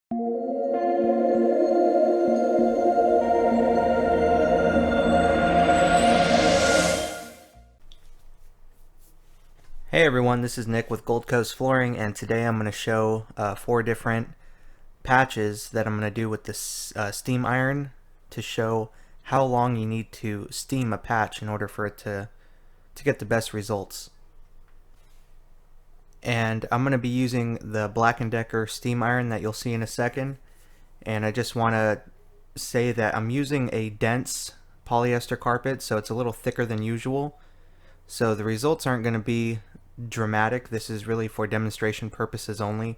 Hey everyone, this is Nick with Gold Coast Flooring, and today I'm going to show 4 different patches that I'm going to do with this steam iron to show how long you need to steam a patch in order for it to get the best results. And I'm going to be using the Black & Decker steam iron that you'll see in a second, and I just want to say that I'm using a dense polyester carpet, so it's a little thicker than usual. So the results aren't going to be dramatic. This is really for demonstration purposes only.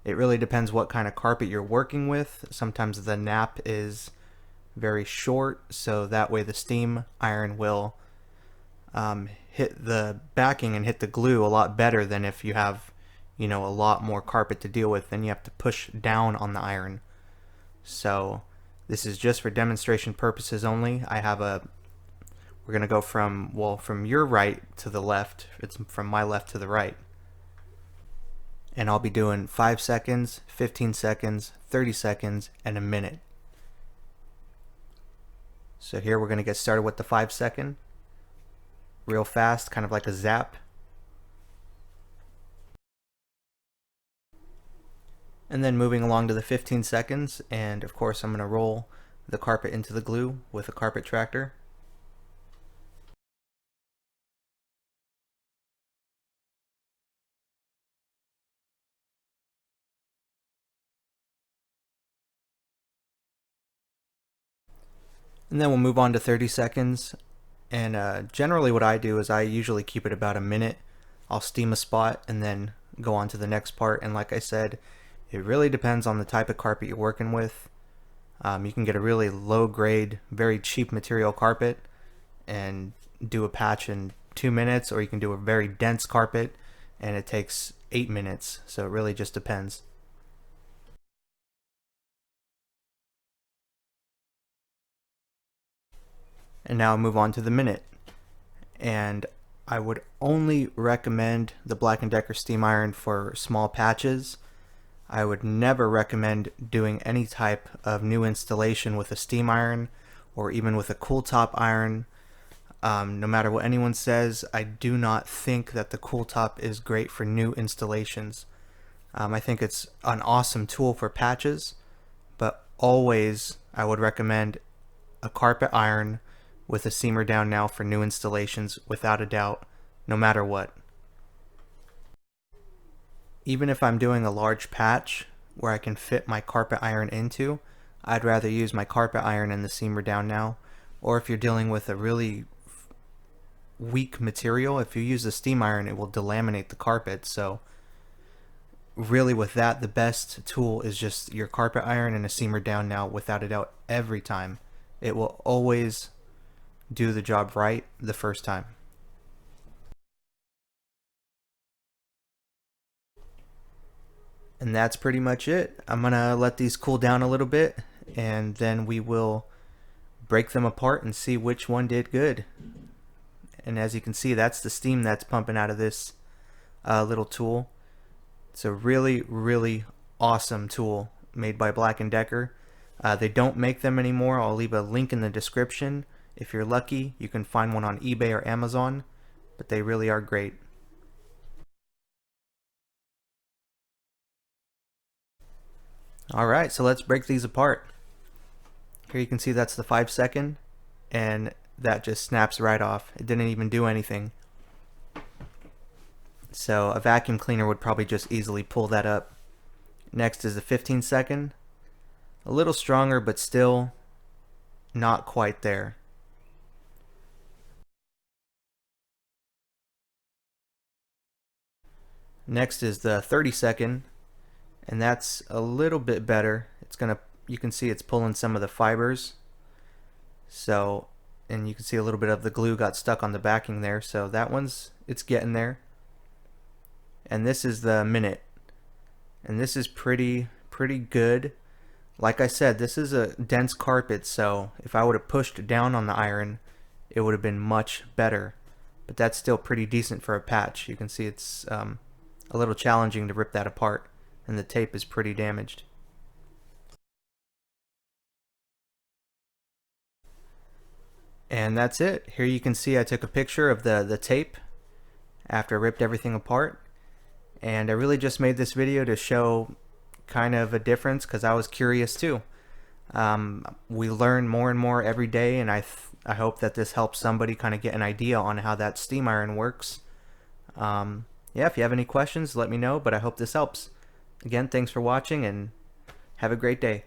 It really depends what kind of carpet you're working with. Sometimes the nap is very short, so that way the steam iron will hit the backing and hit the glue a lot better than if you have, a lot more carpet to deal with. Then you have to push down on the iron. So this is just for demonstration purposes only. We're going to go from your right to the left. It's from my left to the right. And I'll be doing 5 seconds, 15 seconds, 30 seconds, and a minute. So here we're going to get started with the 5 second. Real fast, kind of like a zap. And then moving along to the 15 seconds, and of course I'm going to roll the carpet into the glue with a carpet tractor. And then we'll move on to 30 seconds. And generally what I do is I usually keep it about a minute. I'll steam a spot and then go on to the next part. And like I said, it really depends on the type of carpet you're working with. You can get a really low grade, very cheap material carpet and do a patch in 2 minutes, or you can do a very dense carpet and it takes 8 minutes. So it really just depends. And now I'll move on to the minute. And I would only recommend the Black & Decker steam iron for small patches. I would never recommend doing any type of new installation with a steam iron or even with a KOOL top iron. No matter what anyone says, I do not think that the KOOL top is great for new installations. I think it's an awesome tool for patches, but always I would recommend a carpet iron with a seamer down now for new installations, without a doubt, no matter what. Even if I'm doing a large patch where I can fit my carpet iron into, I'd rather use my carpet iron and the seamer down now. Or if you're dealing with a really weak material, if you use the steam iron, it will delaminate the carpet. So really with that, the best tool is just your carpet iron and a seamer down now, without a doubt, every time. It will always do the job right the first time. And that's pretty much it. I'm gonna let these cool down a little bit, and then we will break them apart and see which one did good. And as you can see, that's the steam that's pumping out of this little tool. It's a really, really awesome tool made by Black & Decker. They don't make them anymore. I'll leave a link in the description. If you're lucky, you can find one on eBay or Amazon, but they really are great. Alright, so let's break these apart. Here you can see that's the 5 second, and that just snaps right off. It didn't even do anything. So a vacuum cleaner would probably just easily pull that up. Next is the 15 second. A little stronger, but still not quite there. Next is the 30 second, and that's a little bit better. You can see it's pulling some of the fibers. So, and you can see a little bit of the glue got stuck on the backing there. So that it's getting there. And this is the minute, and this is pretty good. Like I said, this is a dense carpet, so if I would have pushed down on the iron, it would have been much better. But that's still pretty decent for a patch. You can see it's a little challenging to rip that apart, and the tape is pretty damaged. And that's it. Here you can see I took a picture of the tape after I ripped everything apart. And I really just made this video to show kind of a difference because I was curious too. We learn more and more every day, and I hope that this helps somebody kind of get an idea on how that steam iron works. Yeah, if you have any questions, let me know, but I hope this helps. Again, thanks for watching and have a great day.